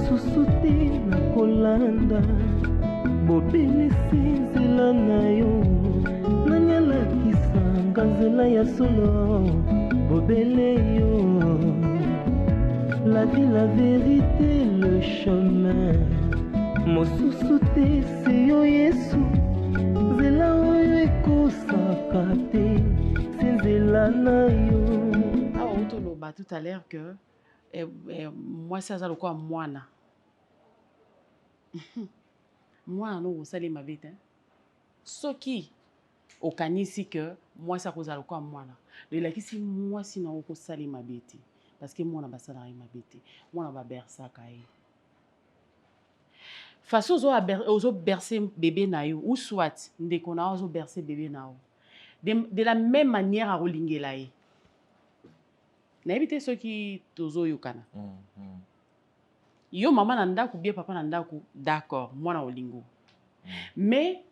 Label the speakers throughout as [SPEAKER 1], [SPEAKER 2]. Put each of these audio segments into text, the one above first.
[SPEAKER 1] mosusu te nakolanda bobele nzela na yo nani alakisanga nzela ya solo bobele yo la vie la vérité le chemin mosusu te se yo yesu nzela oyo ekosaka te se nzela na yo.
[SPEAKER 2] Bah, tout à l'heure que moi ça le quoi moi non vous savez ma bête ce qui au canisi que moi ça cause le quoi moi de la qui si moi sinon vous savez ma bête parce que moi na ba ça ma bête moi na ba bersa kai façon aux bercer bébé na yo ou soit ndeko na aux bercer bébé na de la même manière à rolingela yi na éviter ceux qui tozo yokana yo maman na ndako bien papa na ndako d'accord moi na olingo mais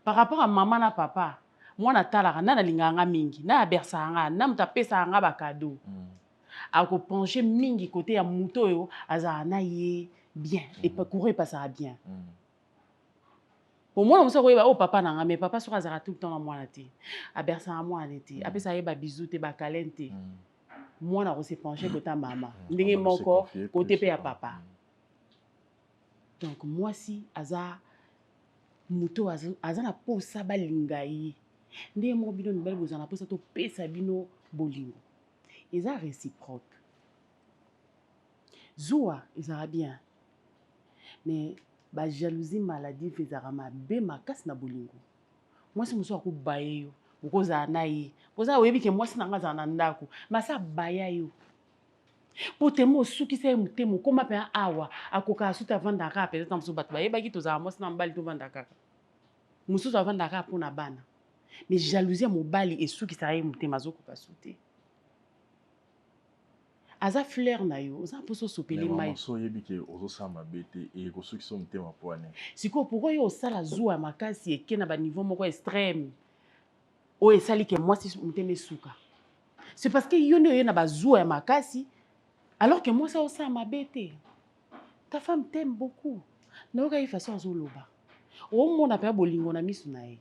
[SPEAKER 2] par rapport à maman na papa moi na talaka na linganga mingi na bersanga na mutapesa nga ba cadeau ako pencher mingi côté ya muto yo azana na ye bien et pas courir pas ça bien pour moi on sait que oh papa na nga mais papa sur azara tout le temps na moi na ti a bersanga moi na ti apesa ye ba bisou te ba calente moi na se pencher côté maman ndenge moko côté pe ya papa donc moi si aza muto aza na posa balinga yi ndenge mo bino mibali bozana posa to pesa bino bolingo eza réciproque zoa ezara bien mais ba jalousie maladie fezara mabe makasi na bolingo moi si muso akubaye yo ukoza na ye poza oyebi ke moi si nanga za na ndako masa baya yo pote mo suki se mutemo koma pe awa akoka suta vandaka peut être muso bato bayeba ki toza moi si na mbali to vandaka muso to vandaka pona bana mais jalousie mobali et suki sa ye mutema zoko ka sute aza fleur na yo oza poso sopeli mai
[SPEAKER 3] so yebi ke ozo sama bete et ko suki so mutema poane
[SPEAKER 2] siko pourquoi yo sala zuwa makasi eke na ba niveau moko extrême o esali ke moi si muteme suka c'est parce que yo ne na ba zuwa ya makasi alors que moi ça osa ma bête ta femme t'aime beaucoup na oka façon azoloba o mona pe bolingo na misu na ye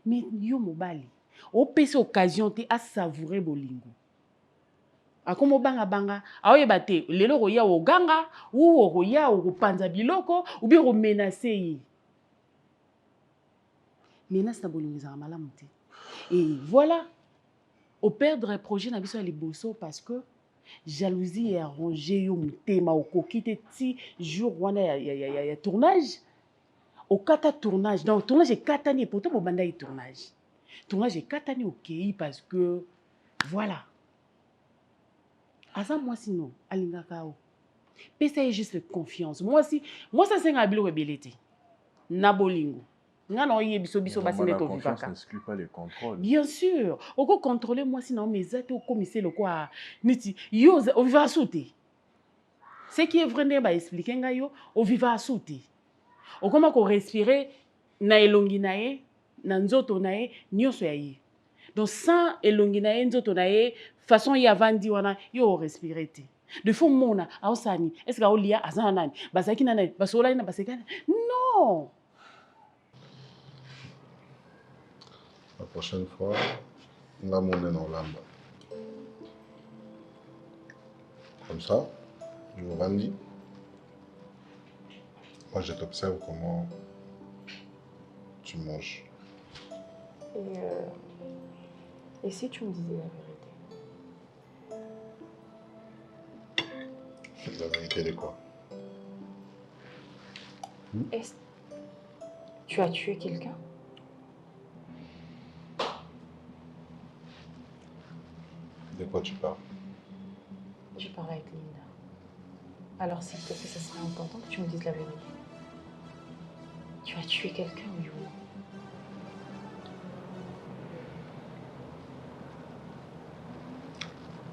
[SPEAKER 2] mais yo mobali o pese occasion te à savourer bolingo akomo banga banga aoyeba te lelo roya oganga ou roya okopanza biloko ou bien o menacer yi menace na bolingo za malamu te et voilà au perdre projet na biso ya liboso parce que jalousie et arranger yo mutema okoki te ti jour wana ya tournage au kata tournage donc tournage est katani pourtant bobanda yi tournage est katani okei parce que voilà asa moi sinon alingaka o pesa ye juste confiance moi ça senga bilo rebelete na bolingo ngana oye biso basi neto vivaka
[SPEAKER 3] n'exclut pas les contrôles
[SPEAKER 2] bien sûr oko contrôler moi sinon mes actes au commissaire le quoi niti yo o viva sauter ce qui est vrai ne ba expliquer nga yo o viva sauter o comment ko respirer na elongi na ye na nzoto na ye nyonso ya ye donc sans elongi na ye nzoto na ye façon ya vandi wana yo respirer te de fond mona aosani est-ce que aolia azana nani basaki nani basola ina baseka non.
[SPEAKER 4] La prochaine fois, on va monter dans l'âme. Comme ça, je vous rendis. Moi, je t'observe comment tu manges.
[SPEAKER 5] Et si tu me disais la vérité?
[SPEAKER 4] La vérité de quoi?
[SPEAKER 5] Est-ce que tu as tué quelqu'un?
[SPEAKER 4] De quoi tu parles?
[SPEAKER 5] Je parle avec Linda. Alors s'il te plaît, ce serait important que tu me dises la vérité. Tu as tué quelqu'un, oui ou non?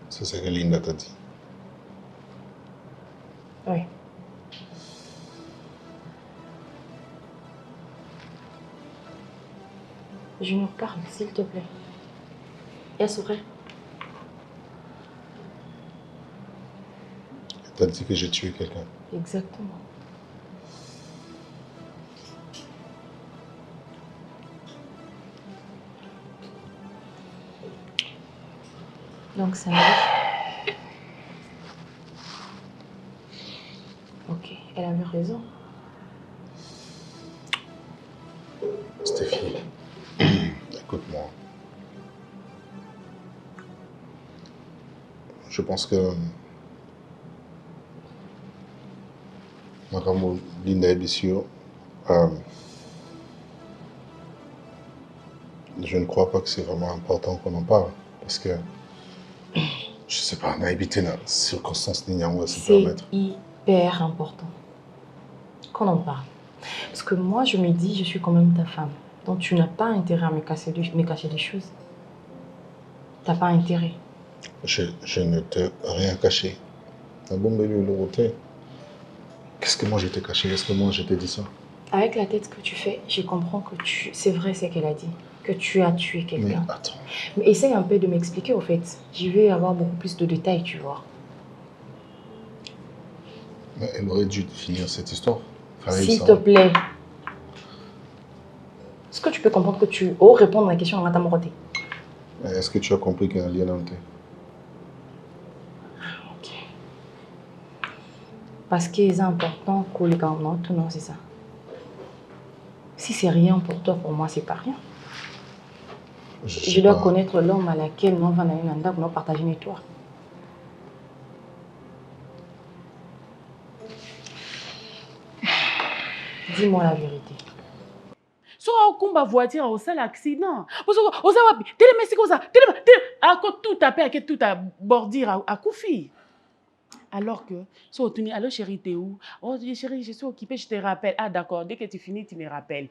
[SPEAKER 4] C'est ce que Linda t'a dit.
[SPEAKER 5] Oui. Junior, parle, s'il te plaît. Est-ce vrai?
[SPEAKER 4] T'as dit que j'ai tué quelqu'un.
[SPEAKER 5] Exactement. Donc ça me dit... Ok, elle avait raison.
[SPEAKER 4] Stéphie, écoute-moi. Je pense que Madame Linda Ebissio, je ne crois pas que c'est vraiment important qu'on en parle. Parce que, je sais pas, on a évité la circonstance Ninyang va se
[SPEAKER 5] C'est
[SPEAKER 4] permettre.
[SPEAKER 5] hyper important qu'on en parle. Parce que moi, je me dis, je suis quand même ta femme. Donc tu n'as pas intérêt à me cacher des choses. T'as pas intérêt.
[SPEAKER 4] Je ne t'ai rien caché. T'as bon bébé le roté. Qu'est-ce que moi je t'ai caché? Est-ce que moi je t'ai dit ça?
[SPEAKER 5] Avec la tête que tu fais, je comprends que c'est vrai ce qu'elle a dit. Que tu as tué
[SPEAKER 4] Mais
[SPEAKER 5] quelqu'un.
[SPEAKER 4] attends.
[SPEAKER 5] Mais essaye un peu de m'expliquer au fait. Je vais avoir beaucoup plus de détails, tu vois.
[SPEAKER 4] Mais elle aurait dû finir cette histoire.
[SPEAKER 5] S'il te plaît. Est-ce que tu peux comprendre que tu oses répondre à la question à Madame Roté?
[SPEAKER 4] Est-ce que tu as compris qu'il y a un lien entre eux?
[SPEAKER 5] Ok. Parce que c'est important que les gars non, c'est ça. Si c'est rien pour toi, pour moi, c'est pas rien. Je dois connaître l'homme à laquelle nous allons partager une histoire. Dis-moi la vérité.
[SPEAKER 2] So okumba voiture au sale accident. Oza wapi? Télé messi koza. Télé tout tapé à tout à bordir à Koufi. Alors que so otuni allô chérie t'es où? Oh chérie, je suis occupée, je te rappelle. Ah d'accord, dès que tu finis tu me rappelles.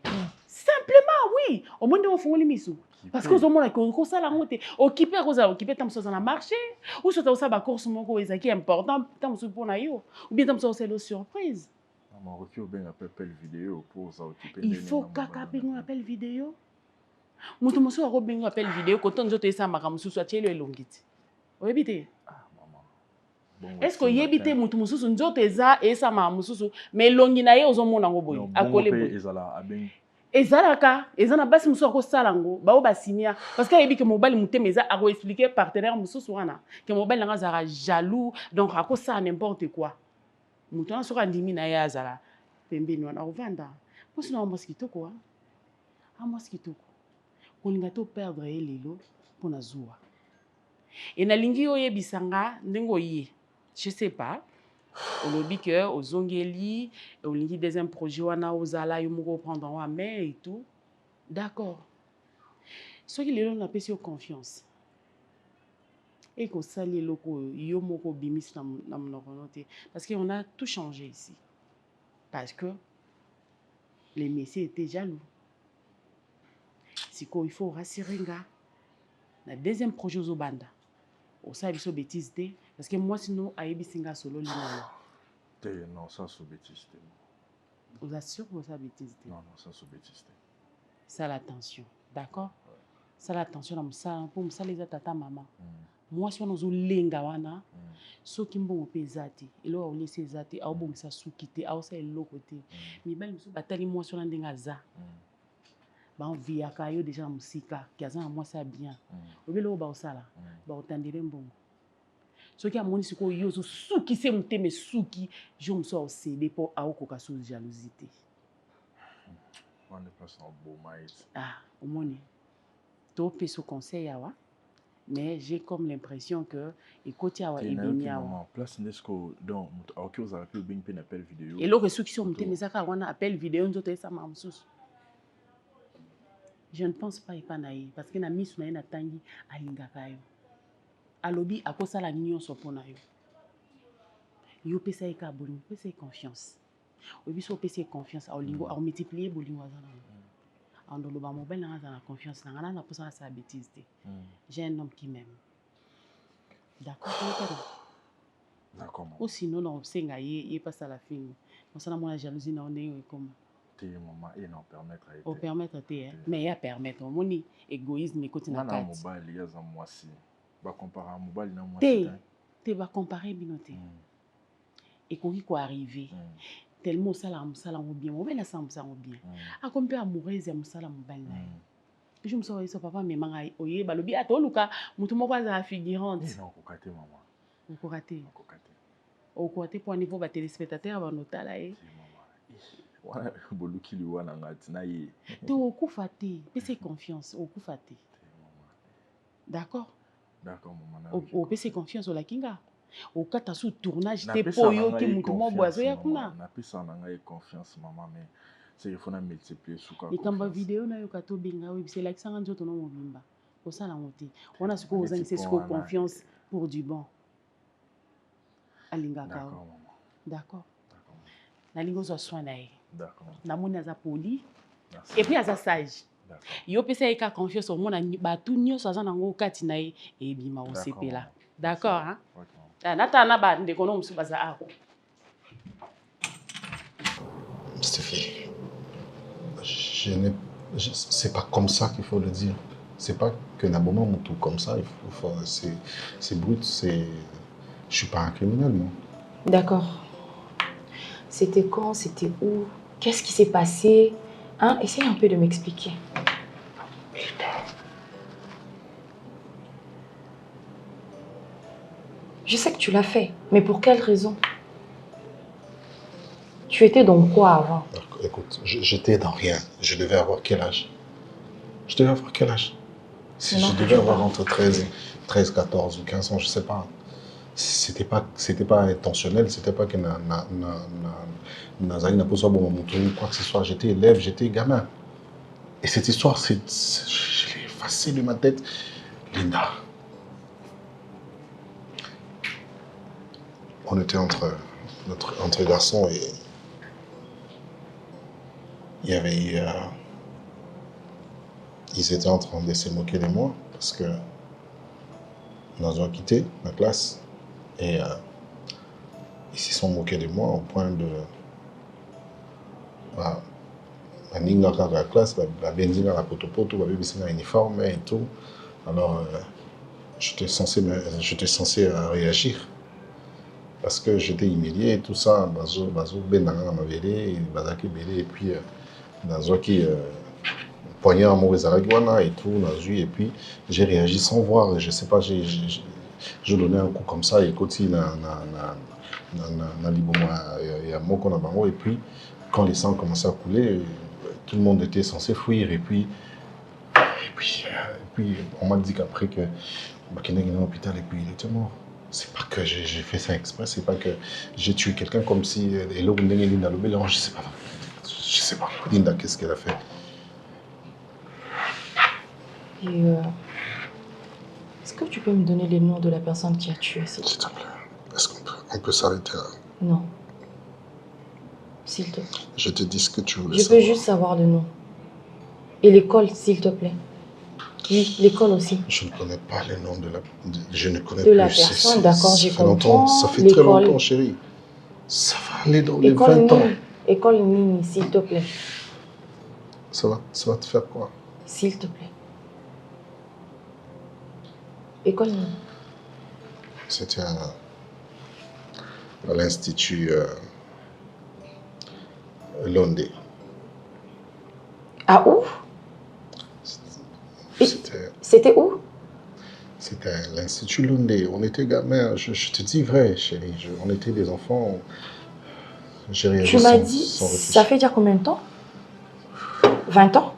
[SPEAKER 2] Simplement oui. Au moins de fongoli misu. Parce que aux hommes là qu'on ça la honte. Occupé occupé tam so na marché ou so ta ba course moko ezaki important tam so pour na yo ou bien tam so c'est le surprise. Il faut kaka bengo appel vidéo. Mutu mosu ako bengo appel vidéo koto nzoto esa makamusu so tielo elongiti. Oyebite? Est-ce que oyebite mutu mususu nzoto esa makamusu mais longi na ye ozomona ngo boye akole boye. Ezalaka ezana basi musu ako sala ngo bao basinia parce que ayebi que mobile mutema eza ako expliquer partenaire mususu wana que mobile nga zara jaloux donc ako ça n'importe quoi. Mutu na soka ndimi na ye azala pembeni wana ovanda. Moi na mwasi kitoko wa. Mwasi kitoko. Kolinga to perdre ye lelo pona zuwa. Et nalingi oyebisanga ndengo ye. Je sais pas. Olobi que ozongeli, olingi deuxième projet wana ozala yo moko prendre en main et tout. D'accord. Soki lelo na pesi yo confiance. Et ko sali loko yo moko bimis na mnokonote parce que on a tout changé ici. Parce que les messieurs étaient jaloux. Siko il faut rassurer nga. Na deuxième projet aux banda. Au ça biso bêtise té parce que moi sinon ayebi singa solo lina.
[SPEAKER 3] Non, ça c'est bêtise.
[SPEAKER 2] Vous assure que ça bêtise té.
[SPEAKER 3] Non, ça c'est bêtise.
[SPEAKER 2] Ça l'attention, d'accord? Ça l'attention na ça pour ça les tata maman. Moi si on ozo lenga wana soki mbongo pe ezati elo a laisser ezati a obongisa suki te a osa eloko te. Mibali musu batali moi sur ndenga za. Ba via ka yo déjà musika ki azana moi ça bien. Obelo ba osala ba otandele mbongo. Soki amoni siko yo so suki se muteme suki je me so cédé pour a okoka sous jalousie.
[SPEAKER 3] On est pas en beau maïs.
[SPEAKER 2] Ah, au moins to pe so conseil awa. Mais j'ai comme l'impression que écoute awa ebini awa.
[SPEAKER 3] Place nesco donc OK vous avez bien peine appel vidéo.
[SPEAKER 2] Et l'autre ceux qui sont muteme zaka wana appel vidéo nzoto esa mamsusu. Je ne pense pas epanaye parce que na misu na tangi alingaka yo. Alobi akosala nyonso pona yo. Yo pesa eka bolingo, pesa confiance. Obi so pesa confiance au lingo, au multiplier bolingo azana. Andolo ba mobile na azana confiance na ngana na posa sa bêtise te. J'ai un homme qui m'aime. D'accord, d'accord. Ou sinon on senga ye pas ça la fin. On s'en a moins la jalousie na on est comme
[SPEAKER 3] maman et non permettre
[SPEAKER 2] au permettre te mais ya permettre on moni égoïsme écoute na
[SPEAKER 3] kat mobile ya za mwasi ba comparer mobile na
[SPEAKER 2] mwasi te ba comparer binote ekoki koarrive tellement osala mosala yango bien mobali asala mosala yango bien akomi mpe amoureuse ya mosala mobali na ye ejo mosala oyesa papa amemanga oye balobi ata oluka motu moko azala figurante
[SPEAKER 3] okoka te mama
[SPEAKER 2] okoka te okoka te mpo ani mpo batelespectateur banotala ye
[SPEAKER 3] wana boluki liwa na nga ti na ye
[SPEAKER 2] te okufa te pesa confiance okufa te d'accord opesa confiance olaki nga okata su tournage te mpo oyoki motu mo boye azoya kuna
[SPEAKER 3] napesa na ngai confiance mama mais c'est il faut na multiplier suka
[SPEAKER 2] likambo ya video nayoka tobenga oyebisa elakisanga nzoto na mobimba kosala yango te wana sikoyo ozangisa sikoyo confiance pour du bon alingaka o d'accord nalingi ozwa soin na ye namoni aza poli epuis aza sage yo pesa ye ka confiance omona bato nyonso aza nango kati na ye ebima osepela d'accord natala na bandeko no mosusu baza awa
[SPEAKER 4] Stéphie, c'est pas comme ça qu'il faut le dire. C'est pas que d'un moment mon tout comme ça, c'est brut, je suis pas un criminel, moi.
[SPEAKER 5] D'accord. C'était quand? C'était où? Qu'est-ce qui s'est passé? Hein? Essaye un peu de m'expliquer. Je sais que tu l'as fait, mais pour quelle raison? Tu étais dans quoi avant?
[SPEAKER 4] Écoute, j'étais dans rien. Je devais avoir quel âge? Je devais avoir quel âge? Si je devais avoir entre 13, 14 ou 15 ans, je sais pas. C'était pas intentionnel, c'était pas que Nazari n'a pas besoin de mon tour ou quoi que ce soit. J'étais élève, j'étais gamin. Et cette histoire, je l'ai effacée de ma tête. Linda. On était entre garçons et il y avait eu... ils étaient en train de se moquer de moi parce que nous avons quitté la classe et ils se sont moqués de moi au point de... la classe, la benzine, la potopoto, la uniforme et tout. Alors, j'étais censé réagir. Parce que j'étais humilié et tout ça, bazo benanga ma vélé, bazaki belé et puis dans qui poignard mauvais aragwana et tout, et puis j'ai réagi sans voir, je sais pas, je donnais un coup comme ça et côté na liboma ya moko na bango et puis quand les sangs commençaient à couler, tout le monde était censé fuir et puis on m'a dit qu'après que Bakina est à l'hôpital et puis il était mort. C'est pas que j'ai fait ça exprès, c'est pas que j'ai tué quelqu'un comme si Linda Lobel, je sais pas. Linda, qu'est-ce qu'elle a fait?
[SPEAKER 5] Et est-ce que tu peux me donner les noms de la personne qui a tué, s'il te plaît?
[SPEAKER 4] Est-ce qu'on peut s'arrêter là?
[SPEAKER 5] Non. S'il te plaît.
[SPEAKER 4] Je te dis ce que tu voulais
[SPEAKER 5] savoir. Je peux juste savoir le nom. Et l'école, s'il te plaît. Oui, l'école aussi.
[SPEAKER 4] Je ne connais pas le nom de la... Je ne connais
[SPEAKER 5] de
[SPEAKER 4] plus.
[SPEAKER 5] La personne, d'accord, j'ai compris.
[SPEAKER 4] Ça fait très longtemps, chérie. Ça va aller dans les 20 ans.
[SPEAKER 5] École Nini, s'il te plaît.
[SPEAKER 4] Ça va te faire quoi?
[SPEAKER 5] S'il te plaît. École Nini.
[SPEAKER 4] C'était à l'Institut Londé.
[SPEAKER 5] Ah, où? C'était où?
[SPEAKER 4] C'était à l'Institut Londé. On était gamins. Je te dis vrai, chérie. On était des enfants. J'ai réagi.
[SPEAKER 5] Tu m'as dit, ça fait déjà combien de temps? 20 ans?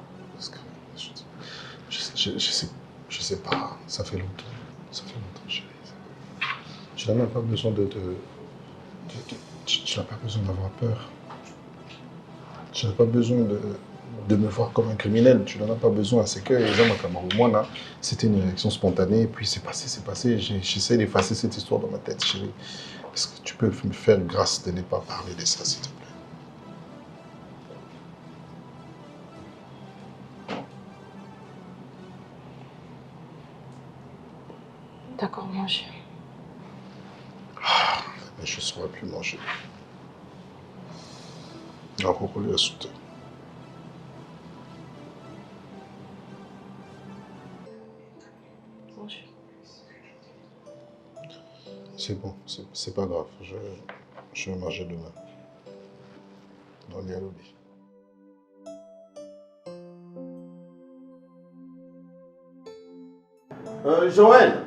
[SPEAKER 4] Je sais pas. Ça fait longtemps. Ça fait longtemps, chérie. Tu n'as pas besoin tu n'as pas besoin d'avoir peur. Tu n'as pas besoin de me voir comme un criminel, tu n'en as pas besoin. C'est que moi, c'était une réaction spontanée, et puis c'est passé. J'essaie d'effacer cette histoire dans ma tête, chérie. Est-ce que tu peux me faire grâce de ne pas parler de ça, s'il te plaît?
[SPEAKER 5] D'accord, mange.
[SPEAKER 4] Mais je ne saurais plus manger. Alors, on va sauter. C'est bon, c'est pas grave. Je vais manger demain. Dans les lobby.
[SPEAKER 6] Joël.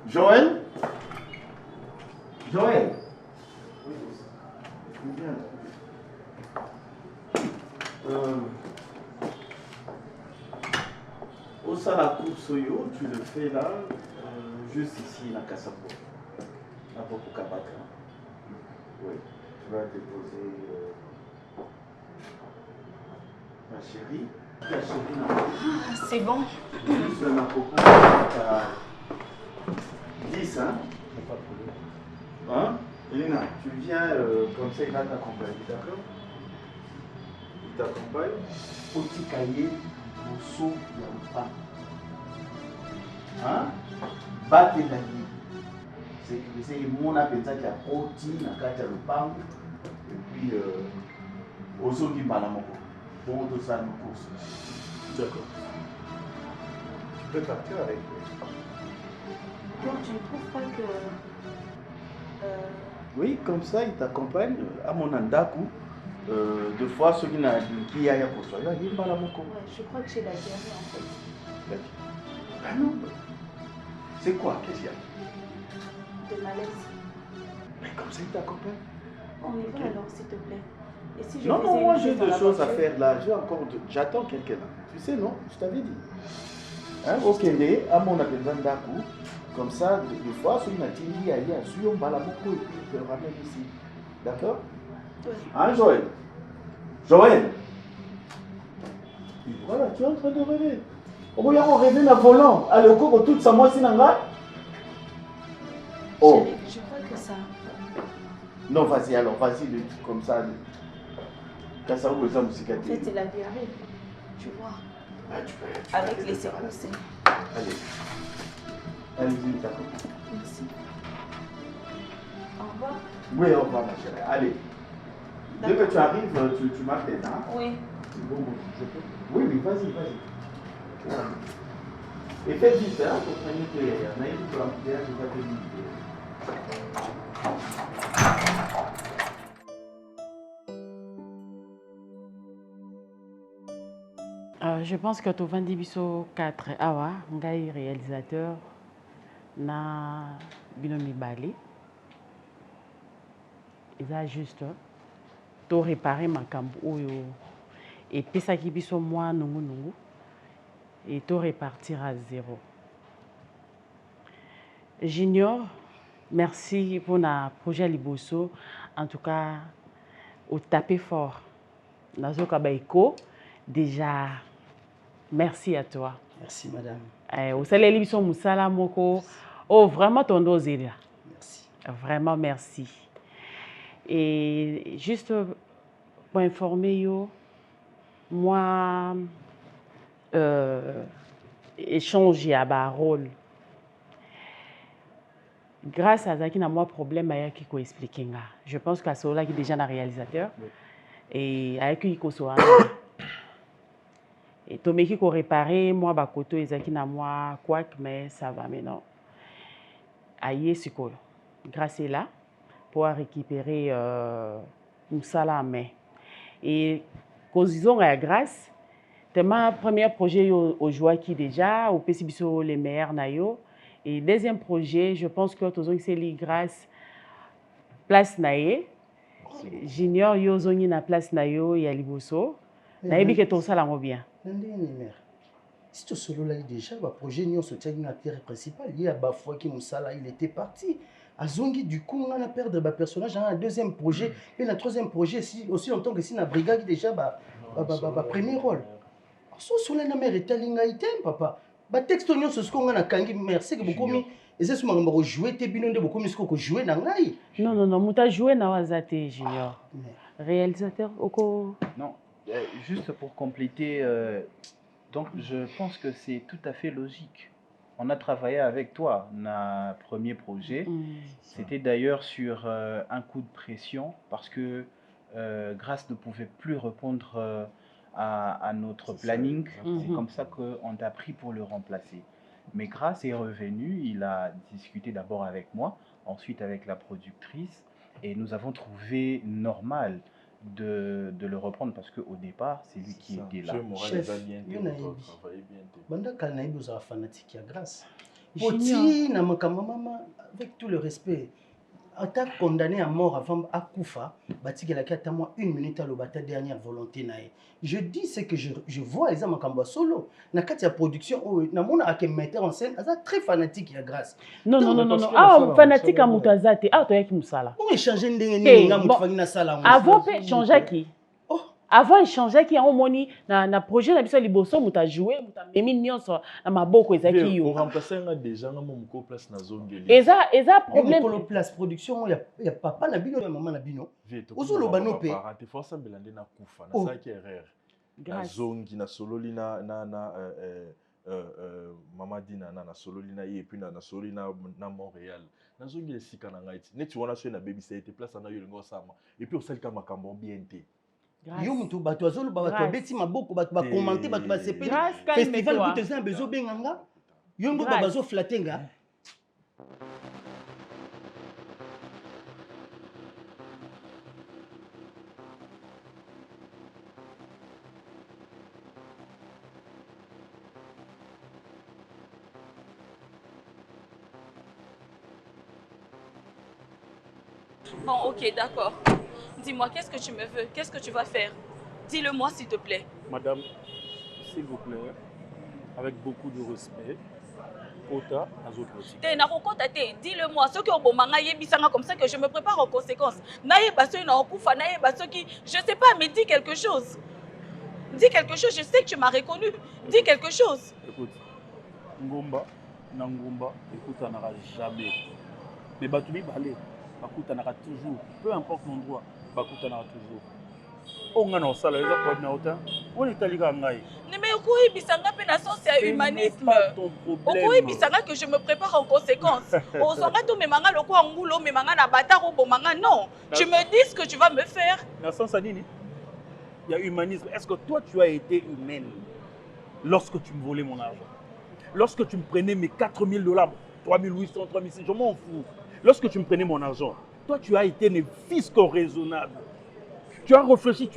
[SPEAKER 6] Joël. Joël. Au Sala Soyo, tu le fais là, juste ici, à Kassapo. À Bokukabaka. Oui, tu vas déposer ma chérie. La chérie,
[SPEAKER 5] Ah, c'est bon.
[SPEAKER 6] juste un coco, t'as 10, hein? Hein? Elina, tu viens comme ça, il va t'accompagner, d'accord? Il t'accompagne. Petit cahier, mon saut, il y a le pas. Hein? Batte la vie. C'est mon appel ça qui a oti, na kati ya lupango. Et puis, osoki mbala moko. Bon, tout ça, nos courses.
[SPEAKER 4] D'accord. Tu peux partir avec lui.
[SPEAKER 5] Donc, tu ne trouves pas que...
[SPEAKER 6] Oui, comme ça, il t'accompagne à mon andaku. Deux fois, ceux qui aillent pour soi, il y a mbala moko.
[SPEAKER 5] Ouais, je crois que j'ai la diarrhée en fait.
[SPEAKER 6] Ah non. C'est quoi? Qu'est-ce qu'il y a?
[SPEAKER 5] De malaise.
[SPEAKER 6] Mais comme ça, il t'accompagne.
[SPEAKER 5] On y va alors, s'il te plaît. Et si je
[SPEAKER 6] Non,
[SPEAKER 5] faisais
[SPEAKER 6] non, moi
[SPEAKER 5] une
[SPEAKER 6] j'ai
[SPEAKER 5] chose dans
[SPEAKER 6] deux
[SPEAKER 5] la
[SPEAKER 6] choses à
[SPEAKER 5] voiture?
[SPEAKER 6] faire là. J'attends quelqu'un là. Tu sais, non? Je t'avais dit. Hein, au Kende, à mon appel d'Andaku, comme ça, des fois, sur une attitude, il y a sur un balamoko et puis il te ramène ici. D'accord?
[SPEAKER 5] Ouais.
[SPEAKER 6] Hein, Joël? Joël? Et voilà, tu es en train de rêver. Oh, il y a un rêve à volant. Allez, au cours, toute sa moitié n'a. Oh.
[SPEAKER 5] Chérie, je crois que ça...
[SPEAKER 6] Non, vas-y, alors, vas-y, comme ça. Quand ça vous besoin de
[SPEAKER 5] En fait,
[SPEAKER 6] cicatrice.
[SPEAKER 5] c'est la diarrhée. Tu vois.
[SPEAKER 6] Ah, tu peux
[SPEAKER 5] Avec
[SPEAKER 6] aller
[SPEAKER 5] les
[SPEAKER 6] te balader.
[SPEAKER 5] secousses.
[SPEAKER 6] Allez. Allez-y, d'accord.
[SPEAKER 5] Merci. Au revoir.
[SPEAKER 6] Oui, au revoir, ma chérie. Allez. Dès que tu arrives, tu m'appelles, hein?
[SPEAKER 5] Oui.
[SPEAKER 6] Bon, je peux. Oui, oui, vas-y, vas-y. Et fais vite, hein, pour prendre que y a un aïe pour l'embouteillage, je vais te dire.
[SPEAKER 2] Je pense que tovandi biso 4 awa ngai réalisateur na bino mibale eza juste to réparer makambo oyo epesaki biso mwa nungu et to repartir à zéro. Junior, merci pour le projet Liboso. En tout cas, au tapé fort. Nazo Kabaiko, déjà, merci à toi.
[SPEAKER 7] Merci, madame.
[SPEAKER 2] Au salé Liboso Moussala Moko. Oh, vraiment ton dos est là.
[SPEAKER 7] Merci.
[SPEAKER 2] Vraiment, merci. Et juste pour informer, yo, moi, échanger à bas rôle. Grâce à Zaki, na moi problème avec qui ko expliquer nga. Je pense que c'est là qui déjà un réalisateur et avec qui ko soit et to meki ko réparer moi ba koto Zaki na moi quoi mais ça va maintenant. Aïe siko. Grâce à là pour récupérer Moussala en main. Et causons à grâce c'est ma premier projet au joie qui déjà au PCBISO les meilleurs nayo. Et deuxième projet, je pense que c'est grâce place naé. Junior yo zoni na place nayo ya liboso. Nayebi que tout ça là bien.
[SPEAKER 7] Si tu solo là déjà, le projet nous soutient une terre principale. Il y a Bafoua qui Moussala, il était parti. Azongi du coup on a perdu le personnage dans un deuxième projet et le troisième projet aussi longtemps que si na brigade déjà premier rôle. So solo na mère etalinga item papa. Ba texte nyonso ce qu'on a kangi merci que beaucoup mi et c'est souvent on jouer te binonde beaucoup mi ce qu'on jouer na ngai.
[SPEAKER 2] Non, muta jouer na wazate Junior. Réalisateur oko.
[SPEAKER 8] Non, juste pour compléter donc je pense que c'est tout à fait logique. On a travaillé avec toi, notre premier projet. C'était d'ailleurs sur un coup de pression parce que Grâce ne pouvait plus répondre à notre planning. C'est comme ça qu'on t'a pris pour le remplacer. Mais Grâce est revenu, il a discuté d'abord avec moi, ensuite avec la productrice, et nous avons trouvé normal de le reprendre parce qu'au départ, c'est lui qui était là.
[SPEAKER 7] Chef,
[SPEAKER 3] bien,
[SPEAKER 7] banda kala na yebi ozala fanatique ya Grâce.
[SPEAKER 2] Junior.
[SPEAKER 7] Poti na makambo mama, avec tout le respect, ata condamné à mort avant akufa, batikelaki ata moi 1 minute aloba ta dernière volonté na ye. Je dis ce que je vois eza makambo solo. Na kati ya production na mona ake metteur en scène, eza très fanatique ya Grâce.
[SPEAKER 2] Non non non non non. Ah fanatique à mutazate. Ah toyaki musala.
[SPEAKER 7] On échanger ndenge nini nga mutu na sala.
[SPEAKER 2] Avant pe changer qui? Avant échanger qui en moni na projet na biso liboso muta jouer muta memi nyonso na maboko ezaki yo.
[SPEAKER 3] On remplacer nga déjà na mon place na zongeli.
[SPEAKER 2] Eza problème
[SPEAKER 7] pour place production ya papa na bino ya maman na bino. Ozolo bano pe.
[SPEAKER 3] Te force belande na kufa na ça qui erreur. Na zongi na sololi na mama dina na sololi na ye puis na sololi na Montréal. Na zongi esika na ngai. Neti wana so na baby ça était place na yo ngo sama. Et puis osali ka makambo bien te.
[SPEAKER 7] Yo mutu bato azolo bato beti maboko bato ba commenter bato ba sepeli festival kutu za bezo benganga yo ngo bazo flatenga.
[SPEAKER 9] Bon, ok, d'accord. Dis-moi, qu'est-ce que tu me veux? Qu'est-ce que tu vas faire? Dis-le-moi, s'il te plaît.
[SPEAKER 10] Madame, s'il vous plaît, avec beaucoup de respect, Kota,
[SPEAKER 9] dis-le-moi, ce qui est comme ça que je me prépare en conséquence. Je sais pas, mais dis quelque chose. Dis quelque chose, je sais que tu m'as reconnu. Dis quelque chose.
[SPEAKER 10] Écoute, Ngomba, Nangomba, écoute, ça n'aura jamais. Mais Batoubi Balé, écoute, ça n'aura toujours. Peu importe l'endroit, écoute, ça n'aura toujours. On a un salaire, on est allé à Ngaï.
[SPEAKER 9] Mais au bisanga pe na sens ya humanisme. Au bisanga que je me prépare en conséquence. Au sanga to memanga loko angulo memanga na bataro bomanga non. Tu me dis ce que tu vas me faire.
[SPEAKER 10] Dans sens à Nini, il y a humanisme. Est-ce que toi tu as été humaine lorsque tu me volais mon argent? Lorsque tu me prenais mes 4 000 $, 3 800, 3 600, je m'en fous. Lorsque tu me prenais mon argent, toi tu as été un fisco raisonnable. Tu as réfléchi,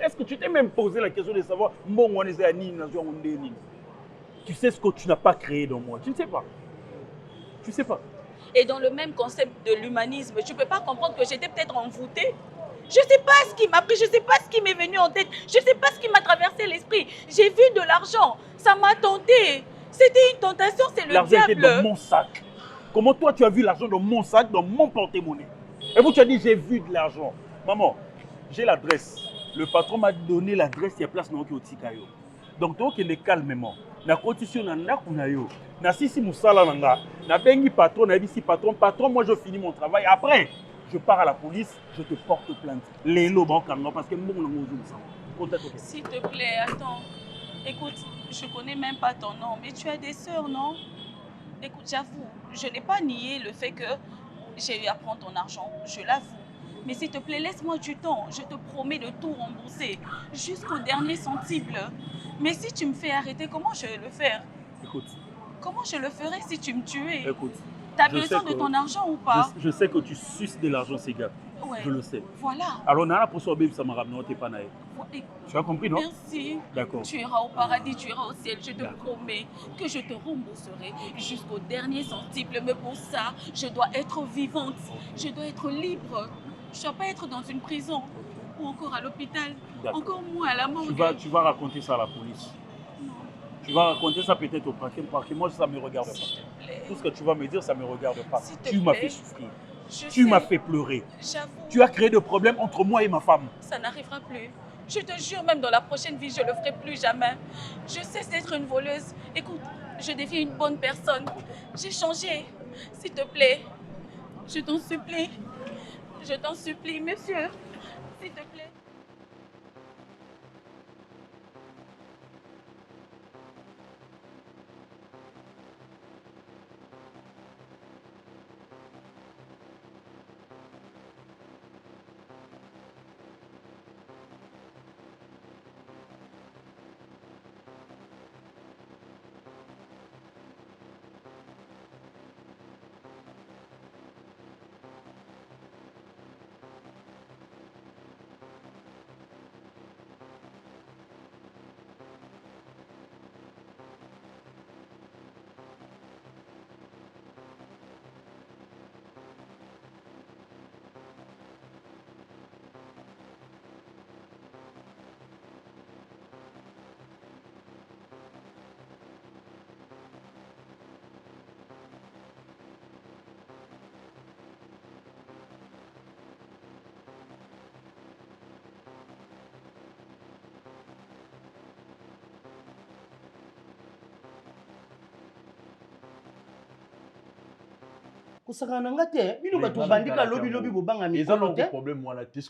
[SPEAKER 10] est-ce que tu t'es même posé la question de savoir tu sais ce que tu n'as pas créé dans moi? Tu ne sais pas. Tu ne sais pas.
[SPEAKER 9] Et dans le même concept de l'humanisme, tu ne peux pas comprendre que j'étais peut-être envoûtée. Je ne sais pas ce qui m'a pris, je ne sais pas ce qui m'est venu en tête, je ne sais pas ce qui m'a traversé l'esprit. J'ai vu de l'argent, ça m'a tenté. C'était une tentation, c'est le diable.
[SPEAKER 10] L'argent était dans mon sac. Comment toi tu as vu l'argent dans mon sac, dans mon porte-monnaie? Et vous tu as dit j'ai vu de l'argent. Maman, j'ai l'adresse. Le patron m'a donné l'adresse, il y a place dans le Tikayo. Donc, tu es calmement. Na condition na nakunayo. Na sisi musala nanga. Na bengi patron, na bisi patron, moi je finis mon travail. Après, je pars à la police, je te porte plainte. Les lots parce que
[SPEAKER 9] s'il te plaît, attends. Écoute, je connais même pas ton nom, mais tu as des sœurs, non? Écoute, j'avoue, je n'ai pas nié le fait que j'ai eu à prendre ton argent. Je l'avoue. Mais s'il te plaît, laisse-moi du temps. Je te promets de tout rembourser jusqu'au dernier centime. Mais si tu me fais arrêter, comment je vais le faire?
[SPEAKER 10] Écoute.
[SPEAKER 9] Comment je le ferais si tu me tuais?
[SPEAKER 10] Écoute.
[SPEAKER 9] Tu as besoin de ton argent ou pas?
[SPEAKER 10] Je sais que tu suces de l'argent, ces gars.
[SPEAKER 9] Ouais.
[SPEAKER 10] Je le sais.
[SPEAKER 9] Voilà.
[SPEAKER 10] Alors, on a la possibilité, ça m'a ramené, t'es pas naïf. Tu as compris, non?
[SPEAKER 9] Merci.
[SPEAKER 10] D'accord.
[SPEAKER 9] Tu iras au paradis, tu iras au ciel. Je te promets que je te rembourserai jusqu'au dernier centime. Mais pour ça, je dois être vivante. Je dois être libre. Je ne dois pas être dans une prison ou encore à l'hôpital. Encore moins à la morgue.
[SPEAKER 10] Tu vas raconter ça à la police.
[SPEAKER 9] Non.
[SPEAKER 10] Tu vas raconter ça peut-être au parquet. Moi, ça ne me regarde pas. Tout ce que tu vas me dire, ça ne me regarde pas. Tu m'as fait souffrir. Tu m'as fait pleurer. Tu as créé des problèmes entre moi et ma femme.
[SPEAKER 9] Ça n'arrivera plus. Je te jure, même dans la prochaine vie, je ne le ferai plus jamais. Je cesse d'être une voleuse. Écoute, je deviens une bonne personne. J'ai changé. S'il te plaît, je t'en supplie. Je t'en supplie, monsieur. S'il te plaît.
[SPEAKER 7] kosaka na nga te bino bato bandika lobi bobangami kolo te
[SPEAKER 3] problème wana te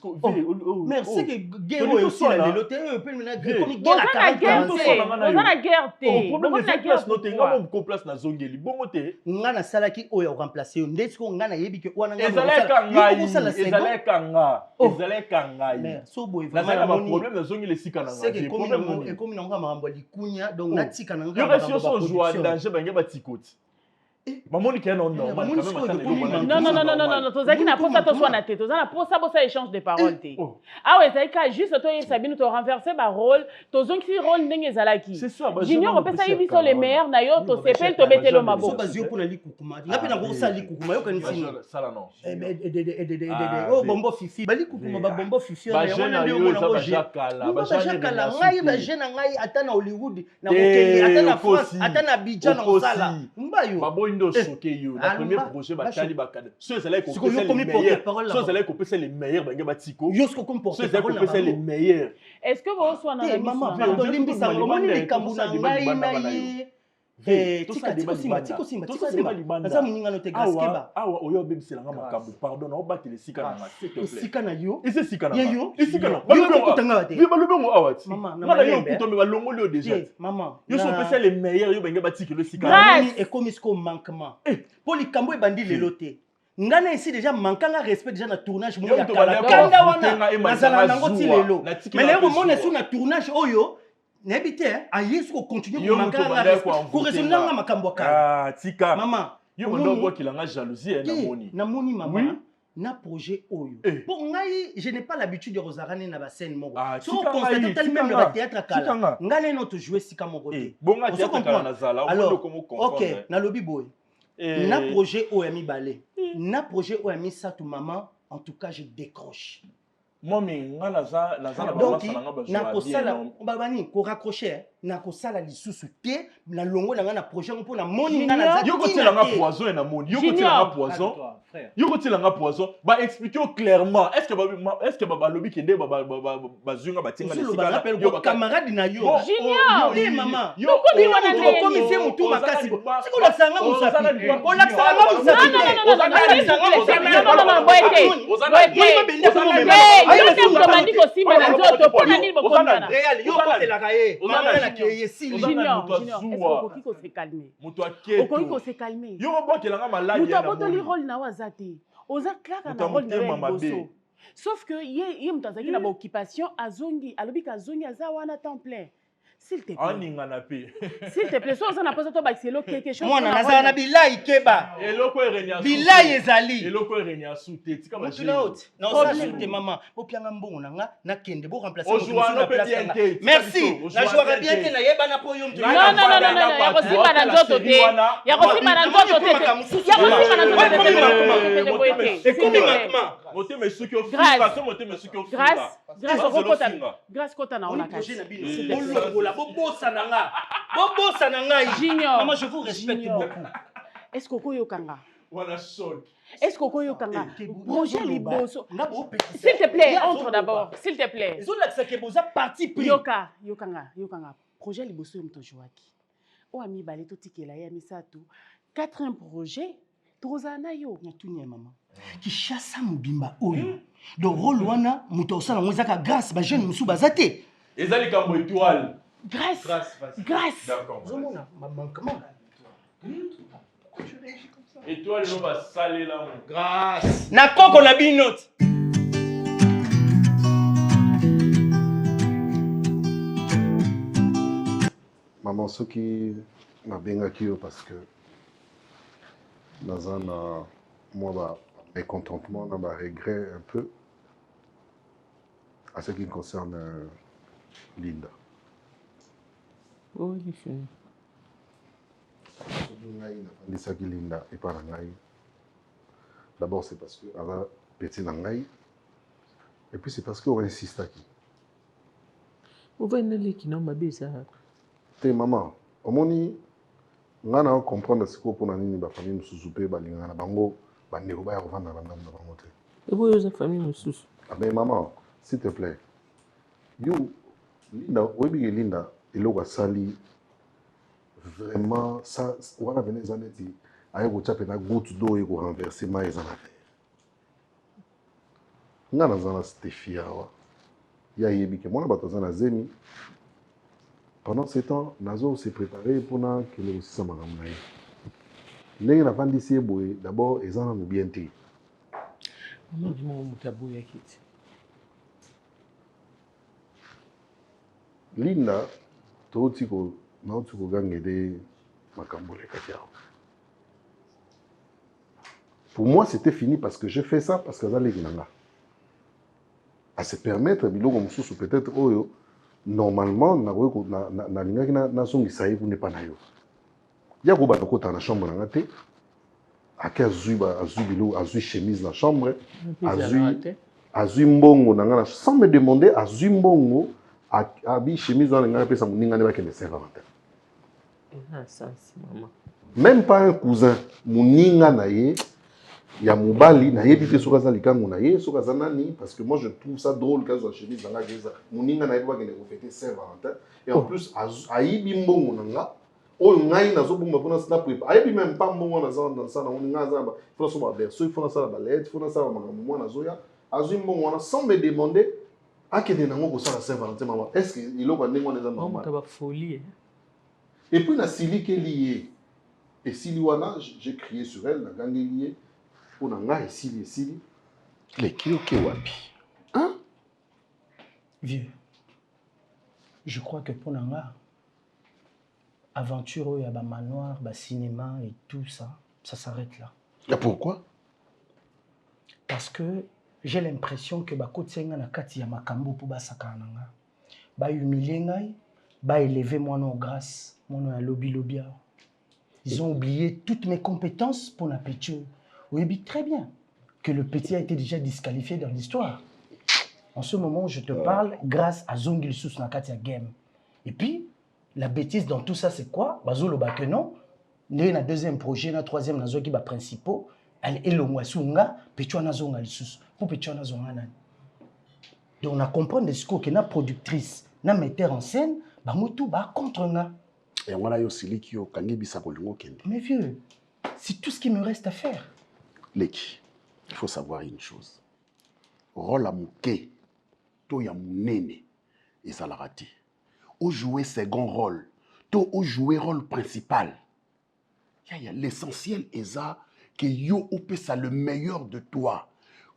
[SPEAKER 7] merci que guerre oyo osila lelo te oyo pe mena komi
[SPEAKER 2] boza na guerre te
[SPEAKER 3] problème eza place no te nga mo place na zongeli bongo te
[SPEAKER 7] nga nasalaki oyo remplacer yo nde siko nga nayebi ke wana
[SPEAKER 3] ezalaka ngai
[SPEAKER 7] so boye
[SPEAKER 3] vraiment na problème na zongeli esika na ngai
[SPEAKER 7] ekomi na nga makambo ya likunya donc natika na nga
[SPEAKER 3] yo kasi so joie danger bange batikoti mamoni ke non normal
[SPEAKER 2] non tozaki na posa toswana te toza na posa bosa échange de parole te awa ezali ka juste toyebisa bino torenverse barôle tozongisi rôle ndenge ezalaki junior opesaki biso le meilleur na yo tosepeli tobetelo maboko
[SPEAKER 7] bazio mpona likukuma nga mpe nakokosala likukuma yokanisino oyo bombo fifi balikukuma babombo fifi wana nde omona ngo bajakala ngai baje na ngai ata na hollywood nakokende ata na france ata na abidjan na kosala mbayo
[SPEAKER 3] ndo choqué yo na premier projet batali bakade so ezalaki kopesa les meilleurs bange batiko
[SPEAKER 7] yo siko comme porter parole
[SPEAKER 3] na les meilleurs
[SPEAKER 2] est-ce que vous soit na
[SPEAKER 7] maman pardon limbisa ngomoni likambo na ngai na ye tiko simba aza moningano te gaskeba
[SPEAKER 3] awa oyo obebiselanga makambo pardon naobatela esika na nga s'il te plaît
[SPEAKER 7] esika na yo
[SPEAKER 3] ese esika na
[SPEAKER 7] yo
[SPEAKER 3] esika na
[SPEAKER 7] yo te
[SPEAKER 3] balobongo awa ti
[SPEAKER 7] mama
[SPEAKER 3] yo kutombe balongoli yo déjà
[SPEAKER 7] maman
[SPEAKER 3] yo so pesa les meilleurs yo bange batikelo esika
[SPEAKER 7] na ekomi siko manquement po likambo ebandi lelo te ngana ici déjà manquanga respect déjà na tournage mo ya kala kanda wana nazala nango ti lelo mais lelo mona sur na tournage oyo nebi te ayesu ko continuer ko manquanga respect ko raisonner makambo kala
[SPEAKER 3] tika
[SPEAKER 7] maman
[SPEAKER 3] yo ndo bwa kilanga jalousie
[SPEAKER 7] na moni maman na projet oyo pour ngai je n'ai pas l'habitude de rozarane na ba scène moko so constate tel même le théâtre kala ngana no to jouer sika moko te
[SPEAKER 3] bonga théâtre kala na zala
[SPEAKER 7] alors OK na lobi boy na projet oyo mibale na projet oyo misatu maman en tout cas je décroche
[SPEAKER 3] moi mais nga naza
[SPEAKER 7] donc na kosala babani ko raccrocher na kosala lisusu te na longo na nga na projet ngo na moni nga na
[SPEAKER 3] yo kotela nga poison na moni yo kotela nga poison yo kotela nga poison ba expliquer clairement est-ce que baba lobi kende ba zunga batinga
[SPEAKER 7] les sika yo camarade na yo
[SPEAKER 2] junior
[SPEAKER 7] eh maman
[SPEAKER 2] yo ko bi wana
[SPEAKER 7] ne ko mi fe mutu makasi siko la sanga musapi o la sanga musapi
[SPEAKER 2] yo te mtomandi kosimba na nzoto mpona nini bokondana
[SPEAKER 7] real yo kotelaka ye mama na keye sili
[SPEAKER 2] junior okoki kosekalme okoki kosekalme
[SPEAKER 3] yo obokelanga maladi
[SPEAKER 2] mutu abotoli rôle na waza te oza klaka na rôle na yo ya liboso sauf que ye mutu azalaki na baoccupation azongi alobiki azongi aza wana temps plein s'il te plaît s'il te plaît so oza na posa to bakiselo quelque chose
[SPEAKER 7] mwana nazala na bilai keba
[SPEAKER 3] eloko erenia
[SPEAKER 7] bilai ezali
[SPEAKER 3] eloko erenia sute tika ba
[SPEAKER 7] na osala te maman bopianga mbongo nanga nakende bo remplacer mutu na place merci na jouera bien te na yeba na po yo mutu
[SPEAKER 2] non ya kosimba na nzoto te ya kosimba na nzoto te ya kosimba na nzoto te
[SPEAKER 7] ekomi manquement
[SPEAKER 3] motema suki ofika motema suki ofika
[SPEAKER 2] grâce kota na ona kasi
[SPEAKER 7] bobosa na ngai
[SPEAKER 2] junior
[SPEAKER 7] maman je vous respecte beaucoup
[SPEAKER 2] est-ce que koyokanga
[SPEAKER 3] wana son
[SPEAKER 2] est-ce que koyokanga projet liboso s'il te plaît entre d'abord s'il te plaît
[SPEAKER 7] ezolakisa ke boza parti pris
[SPEAKER 2] yokanga projet liboso yo moto ojwaki oyo amibale totikela ye ya misato 4 projet tokozala na yo
[SPEAKER 7] natuni ya mama kishasa mobimba oyo donc rôle wana moto osala ngo ezaka grâce bajeune mosusu baza te
[SPEAKER 3] eza likambo étoile
[SPEAKER 2] grâce
[SPEAKER 7] ozomona mamanquement
[SPEAKER 3] étoile no basalela
[SPEAKER 7] grâce na koko na bino
[SPEAKER 4] maman soki nabengaki yo parce que naza na mwa mécontentement na baregret un peu à ce qui concerne Linda.
[SPEAKER 11] Oui, c'est
[SPEAKER 4] ngai Linda et pas ngai. D'abord c'est parce que elle a petit ngai et puis c'est parce qu'on insiste qui.
[SPEAKER 11] Vous venez les qui n'ont pas besoin.
[SPEAKER 4] T'es maman, au moni ngana on comprendre ce que pour nani ba famille mususu pe ba lingana bango ba ndeko ba ya kovanda na ndamna bango te.
[SPEAKER 11] Et vous avez famille mususu.
[SPEAKER 4] Ah ben maman, s'il te plaît. You Linda, Linda, il a sali vraiment ça. Voilà, venez aneti aye kotia pena goutte d'eau eko renverser ma eza na terre nga naza na Stéphie awa ya yebi ke mwana bato aza na zemi pendant ce temps nazo se préparer mpona kende kosisa makambo na ye ndenge nafandisi ye boye d'abord eza nanu bien te
[SPEAKER 11] Maman dit mon tabou ya kiti.
[SPEAKER 4] Linda touti kogangede makambo lekaki awa. Pour moi, c'était fini parce que j'ai fait ça parce que ça leki nanga. À se permettre biloko mosusu peut-être oyo normalement na lingaki na songisa ye ku ne pa na yo. Ya ko ba kota na chambre nanga te. Ake azui biloko azui chemise na chambre, azui mbongo nanga sans me demander azui mbongo abi chemise dans nanga pesa muninga ne ba kende Saint-Valentin.
[SPEAKER 11] Ça c'est maman.
[SPEAKER 4] Même pas un cousin muninga na ye ya mobali na yebi te soka za likango na ye soka za nani parce que moi je trouve ça drôle quand la chemise dans la geza muninga na yebi ba kende ko fêter Saint-Valentin et en plus ayibi mbongo nanga oyo ngai nazobomba mpona sina prépa ayebi même pas mbongo naza dans ça na muninga za ba fona so ba berceau il faut ça ba lettre fona ça ba makambo mwana zoya azwi mbongo wana sans me demander akende nango ko sala Saint-Valentin maman est-ce que iloko ndenge wana eza normal
[SPEAKER 11] maman folie
[SPEAKER 4] et puis na sili ke lié et sili wana j'ai crié sur elle na gangi lié pour nanga et sili les kioke wapi hein
[SPEAKER 7] vieux je crois que pour nanga aventure ya ba manoir ba cinéma et tout ça s'arrête là.
[SPEAKER 4] Et pourquoi?
[SPEAKER 7] Parce que j'ai l'impression que ba kotsenga na kati ya makambo pour ba sakananga ba humilier ngai ba élever moi non grâce mon ya lobby. Ils ont oublié toutes mes compétences pour la petite. Oui, très bien que le petit a été déjà disqualifié dans l'histoire. En ce moment, je te parle grâce à Zongil Sous Nakatia Game. Et puis, la bêtise dans tout ça, c'est quoi? Bazolo Bakenon, il y a un deuxième projet, un troisième, un qui va principaux. Elle est le Mouassunga, Petuana Zonga Sous, pour Petuana Zonga. Donc, on a compris de ce que la productrice, la metteur en scène, Bamutu, ba contre nga.
[SPEAKER 12] Et on a aussi les qui ont gagné Bissakolingo Kende.
[SPEAKER 7] Mais vieux, c'est tout ce qui me reste à faire.
[SPEAKER 12] Leki, il faut savoir une chose. Rôle à mouké, to ya mounene, et ça l'a raté. Au jouer second rôle, to au jouer rôle principal. Y a l'essentiel est ça que yo ou ça le meilleur de toi.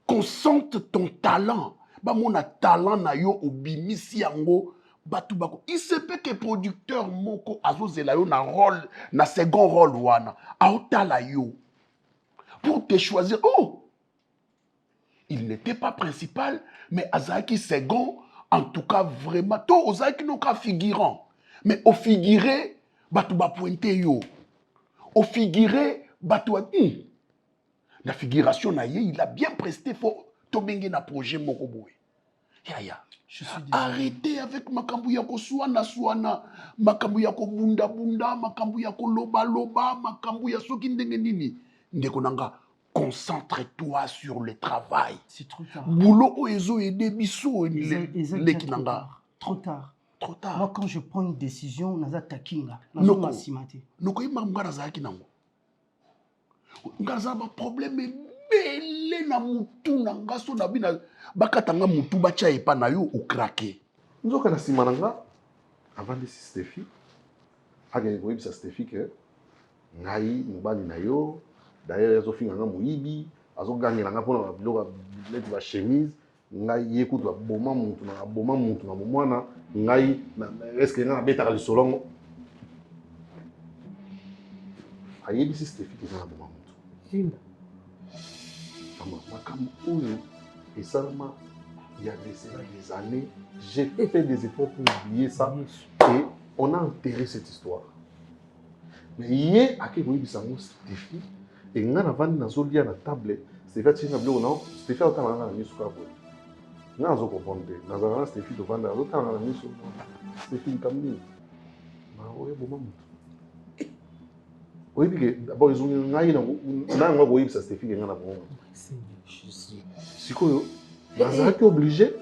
[SPEAKER 12] Concentre ton talent. Ba mon talent na yo obimisi yango. Batubako. Il se peut que producteur moko azozela yo na rôle na second rôle wana aotala yo pour te choisir. Oh, il n'était pas principal mais azaki second en tout cas vraiment to ozaki no ka figurant mais au figuré batuba pointé yo au figuré batwa la figuration na ye il a bien presté faut to bengi na projet moko boye ya. Arrêtez avec makambu yako suana, makambu yako bunda, makambu yako loba, makambu ya soki ndenge nini. Ndeko nanga, concentre-toi sur le travail.
[SPEAKER 7] C'est trop tard.
[SPEAKER 12] Boulot oezo et debiso leki nanga.
[SPEAKER 7] Trop tard.
[SPEAKER 12] Trop tard.
[SPEAKER 7] Moi quand je prends une décision, naza takinga,
[SPEAKER 12] nazo
[SPEAKER 7] masimate.
[SPEAKER 12] Noko ima ngara zaki nango. Ngara za ba problème belé na mutu na ngaso na bina bakatanga mutu bacha epa na yo okrake
[SPEAKER 4] nzoka na sima nanga avant de Stéphie agé ko ibisa Stéphie que ngai mobali na yo d'ailleurs yazo finga nga moyibi azo gangela nga pona biloko net ba chemise ngai yekutu ba boma mutu na mwana ngai est-ce que nga beta ka lisolongo ayebi Stéphie que na boma mutu et seulement il y a des années, j'ai fait des efforts pour oublier ça et on a enterré cette histoire. Mais hier, à quel moment il Stéphie et on a vendu dans la table, Stéphie a dit non, Stéphie a dit non, on a compris. Dans un Stéphie de vendre, on a mis sur Stéphie comme lui. Oui, bon moment. Oui, d'abord ils ont eu un Stéphie qui est si quoi, Bazaki obligé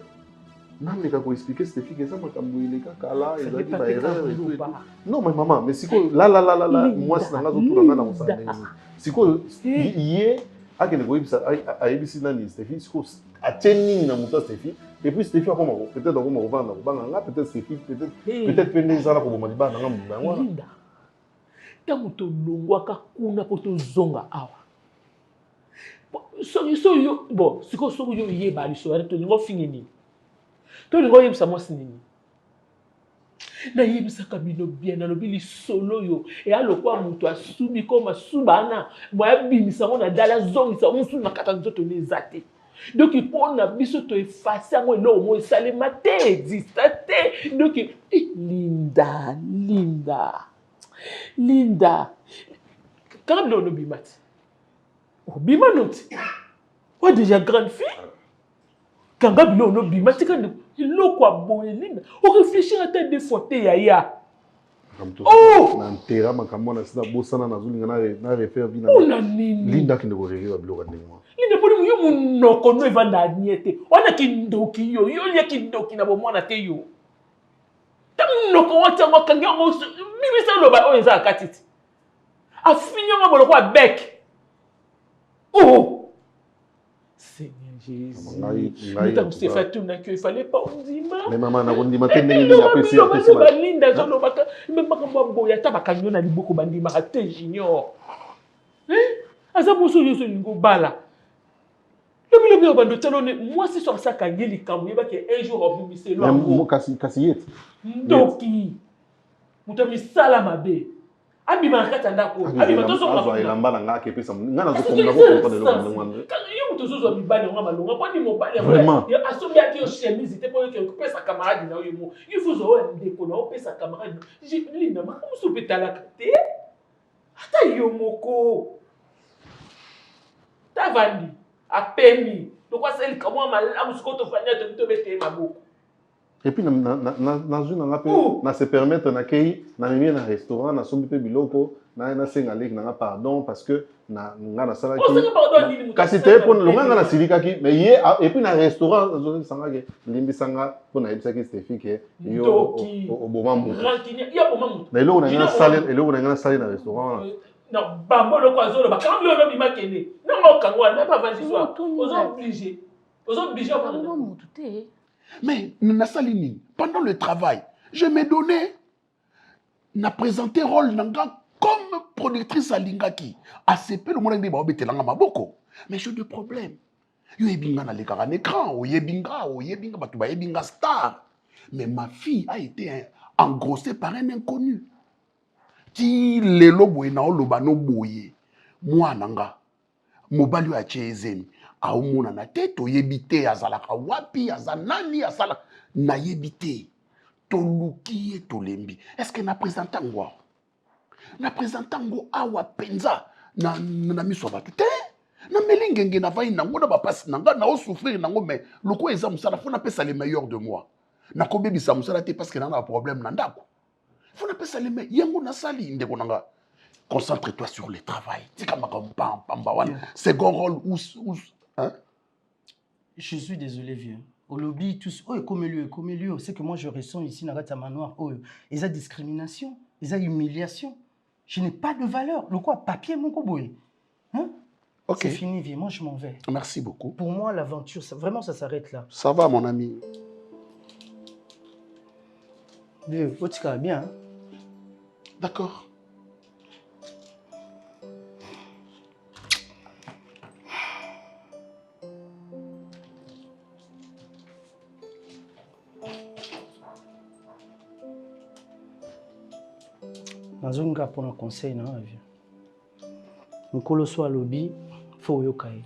[SPEAKER 12] nameka koexpliquer cette fille eza makambo eleka kala ezalaki
[SPEAKER 11] pas
[SPEAKER 12] baerreur
[SPEAKER 11] que
[SPEAKER 12] et tout et
[SPEAKER 11] ça
[SPEAKER 12] tout. Non mais maman, mais sikoyo la mwasi na nga azotuna nga na kosala ndenge sikoyo ye akende koyebisa ayebisi nani Stéphie sikoyo atie nini na moto ya Stéphie et puis Stéphie akoma peut-être akoma kovanda kobanga nga peut-être Stéphie peut-être pe nde ezala koboma libala na nga mobimba yango wana
[SPEAKER 11] Linda ntango tolongwaka kuna mpo tozonga awa soki yo bon sikoyo soki yo oyeba liso ane tolingo ofingi nini tolingo oyebisa mwasi nini nayebisaka bino bien nalobi lisolo oyo eya lokwa moto asubi koma subana moya bimisa ngo na dala azongisa mosusu na kata nzoto na eza te donc mpo na biso toefase yango eloko mo esalema te exista te donc Linda kaka bino onobima ti obima no ti oa déjà grande fille kanga bino onobima ti kandi eloko aboye Linda oréfléchir ata des fois te yaya
[SPEAKER 12] na ntera makambo na sida bosana nazolinga na refaire vi
[SPEAKER 11] na nini
[SPEAKER 12] Linda akende koreriwa biloko ndenge wana
[SPEAKER 11] Linda poni yo munoko no evanda anie te wana kindoki yo lia kindoki na bomwana te yo ta munoko watiango akangi yango bimisa oloba oyo eza akati ti afini yango boloko abec Seigneur Jésus. Nous t'avons fait tout il fallait pas on dit
[SPEAKER 12] mais maman na kondima te ndenge ni apesi
[SPEAKER 11] Linda zolo baka même makambo boya ta bakanyo na liboko bandima te junior. Asa boso yo so lingo bala. Le bilo bando telone moi si sur ça kangi likambo yeba ke un jour obimise lo ngo.
[SPEAKER 12] Kasi yet.
[SPEAKER 11] Ndoki. Mutami sala mabe. Abima kata ndako. Abima to so
[SPEAKER 12] ngaba elamba na ngaka epesa ngana zo komna ko comprendre lo ndenge wana.
[SPEAKER 11] Yo muto zo mibale nga malonga poni mobale ya asobi ati yo chemise te po yo pesa camarade na yo mo. Il faut zo ndeko na pesa camarade. Linda makamu so petala te. Ata yo moko. Tavandi apemi. Donc quoi c'est comment malamu sikoto fanya to bete maboko.
[SPEAKER 12] Et puis na se permettre na kei na mimi na restaurant na sombi pe biloko na senga lek na pardon parce que na na sala ki kasi te pon longa na silika ki mais ye et puis na restaurant na sanga ke limbi sanga pon na ebisa ki Stéphie ke yo oboma mu na eloko na sale na restaurant
[SPEAKER 11] na bambo loko azolo ba quand lo bima kene na mo kangwa na pas vendre soir aux obligés à prendre
[SPEAKER 9] mutu te.
[SPEAKER 12] Mais Nassalini, pendant le travail, je m'ai donné, n'a présenté rôle nanga comme productrice à Lingaki. ACP, le monde dit, bah, betelanga maboko. Mais j'ai deux problèmes. Yo yebinga na l'écran en écran, o yebinga, batuba yebinga star. Mais ma fille a été engrossée par un inconnu. Ti lelo boye na oloba no boye. Moi nanga, mobali a chezeni. Aumuna na tête oyebite azalaka wapi azanani azala na yebite toluki tolembi est-ce que na présentango awa penza na miso batu te na melingenge na vai nango na bapasi nanga na osouffrir nango mais loko eza musala fona pesa le meilleur de moi na kobebisa musala te parce que na problème na ndako fona pesa le meilleur yango na sali ndeko nanga concentre-toi sur le travail tika makampa pamba wana second rôle ou hein?
[SPEAKER 7] Je suis désolé, vieux. Au lobby, tous, oh, comme lieu, c'est que moi je ressens ici dans la manoir, oh, ils ont discrimination, ils ont humiliation. Je n'ai pas de valeur. Le quoi, papier, mon coboy. Hein? Okay. C'est fini, vieux. Moi, je m'en vais.
[SPEAKER 12] Merci beaucoup.
[SPEAKER 7] Pour moi, l'aventure, vraiment, ça s'arrête là.
[SPEAKER 12] Ça va, mon ami.
[SPEAKER 7] Vieux, Otika, bien. Hein?
[SPEAKER 12] D'accord.
[SPEAKER 7] nazonga pour un conseil na vie mukolo so alobi faut yokai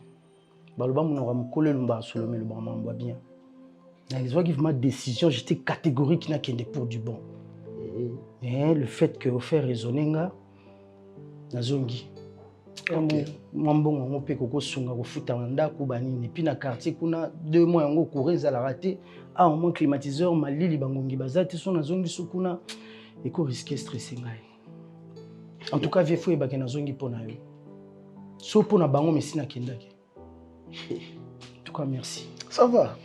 [SPEAKER 7] baloba munora mukolo lumba solomé le bama mwa bien na les voix qui ma décision j'étais catégorique na kende pour du bon mais le fait que faire raisonner nga nazongi mwambongo ngo pe koko sunga ko futa ndako banini puis na quartier kuna 2 mois ngo courir la raté à au moins climatiseur malili bangongi bazati so nazongi sukuna et ko risquer stresser ngai. En tout cas, vieux fou et bakena zongi pona yo. So pona bango mesina kendaki. En tout cas, merci.
[SPEAKER 12] Ça va.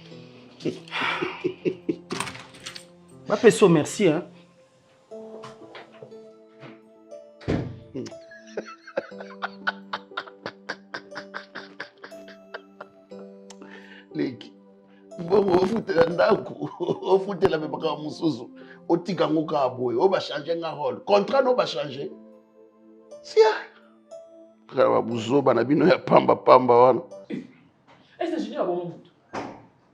[SPEAKER 7] Ma peso, merci. Hein.
[SPEAKER 12] Leki. Bon, ofutela ndako, ofutela bebaka mususu. Otika ngoka aboye, oba changer nga rôle. Contrat no ba changer. Sia. Kaba buzoba na bino ya pamba wana.
[SPEAKER 11] Est-ce que je dis à bon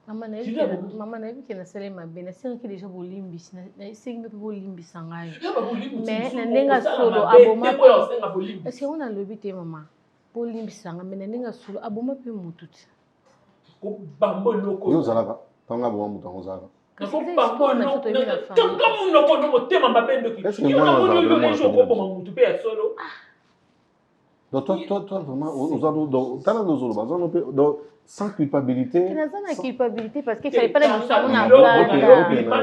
[SPEAKER 5] Maman na yebi ke na sala mabe na sengi déjà bolimbisi na sengi mpe bolimbisa ngai mais na ndenga solo aboma est-ce que on a lobi te maman bolimbisa ngai mais na ndenga solo aboma mpe mutu te
[SPEAKER 11] ko bambo loko
[SPEAKER 4] yo zalaka tanga bo mutu ngozaka
[SPEAKER 11] ko bambo loko tanga munoko no motema mabendo ki yo na moni yo les jours ko mutu pe ya solo
[SPEAKER 4] donc toi vraiment nous allons dans tana nos solo bazano pe donc sans culpabilité.
[SPEAKER 5] Il y a une culpabilité parce qu'il ne fallait pas la mission à
[SPEAKER 11] on ne connaît pas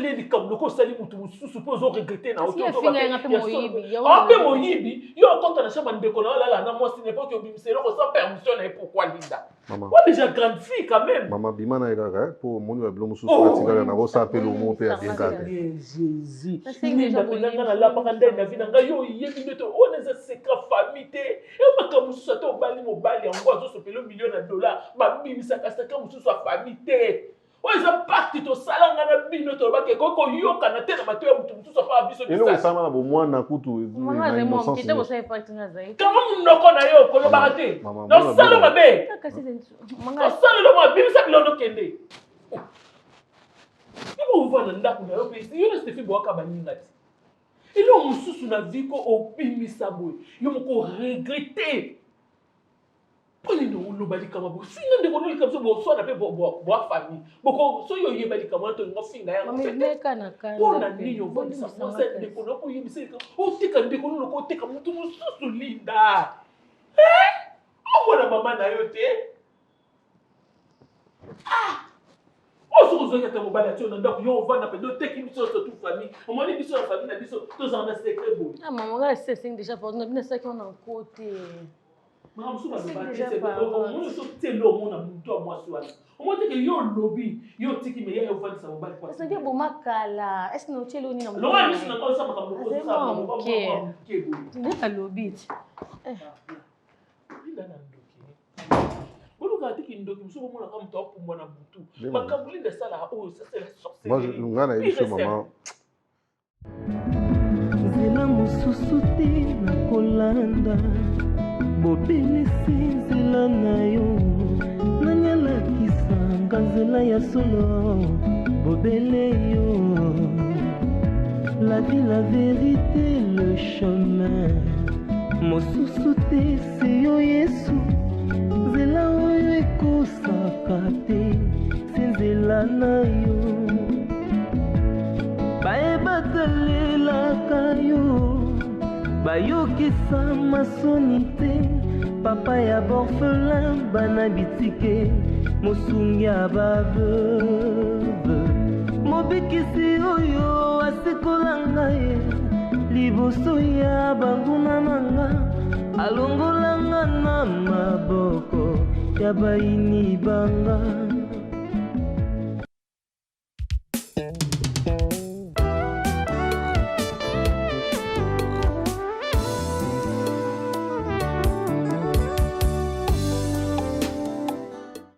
[SPEAKER 11] les comme le conseil ou suppose regretter na auto un moyibi yo quand on a chama ndeko na la na moi ce n'est pas que bimselo sans permission na pourquoi linda maman déjà grande fille quand même
[SPEAKER 4] maman bimana eka pour moni ba blomu susu atikala na rosa pe lo mo pe ya bien kate
[SPEAKER 11] Jésus linda pelanga na la pakanda na vina nga yo yebi ndoto on est secret famille e makamu susu to bali mo bali yango azo sopelo million de dollars ba bimisa kasaka mususu famille ouais, ça parti to salanga na bino to ba ke koko yoka na tena mato ya mutu so pa biso
[SPEAKER 4] elo sama na bo mwana kutu
[SPEAKER 5] na innocence kite bo sai parti na zai
[SPEAKER 11] kama munoko na yo ko lo barate no salo mabe manga salo lo mabe bisa bilono kende ibo mvana ndaku na yo pe yo na Stephen Boaka baninga ti ilo mususu na viko opimisa boy yo moko regretter poni no lo bali kama bo singa ndeko no likamso bo so na pe bo famille boko so yo ye bali kama to ngo finga ya
[SPEAKER 5] mami meka na kana
[SPEAKER 11] pona ni yo bo sa mo se ndeko no ko yimisa o tika ndeko no ko tika mutu mususu linda o bona mama na yo te o so zo ya te mo bala ti on ndako yo va na pe do teki biso so tu famille o moni biso na famille na biso to za na secret bo
[SPEAKER 5] maman ga c'est sing déjà pour na bina ça qui on a côté
[SPEAKER 11] maman so ba ba c'est o mo so te lo mo na mutu a moi so ala o mo te ke yo lobby yo tiki me ya yo va sa mo bala kwa
[SPEAKER 5] est-ce que bo makala est-ce que no chelo ni na
[SPEAKER 11] lo wa biso na ko sa makamo ko sa mo ke bo
[SPEAKER 5] nde ka lobby
[SPEAKER 11] linda na ka tiki ndoki muso mo na ka mto opumwa na butu makambuli de sala o ça c'est la sorcellerie
[SPEAKER 4] moi je ngana yebiso maman
[SPEAKER 1] zela mususu te na kolanda bobelisi nzela na yo nanyalakisanga nzela ya solo bobele yo la vie la vérité le chemin mosusu te se yo yesu nzela oyo ekosaka te se nzela na yo bayebatalelaka yo bayokisa masoni te papa ya borfelin bana bitike mosungi ya baveuve mobikisi oyo asikola ngai liboso ya banguna na nga alongolanga na maboko ya bayini banga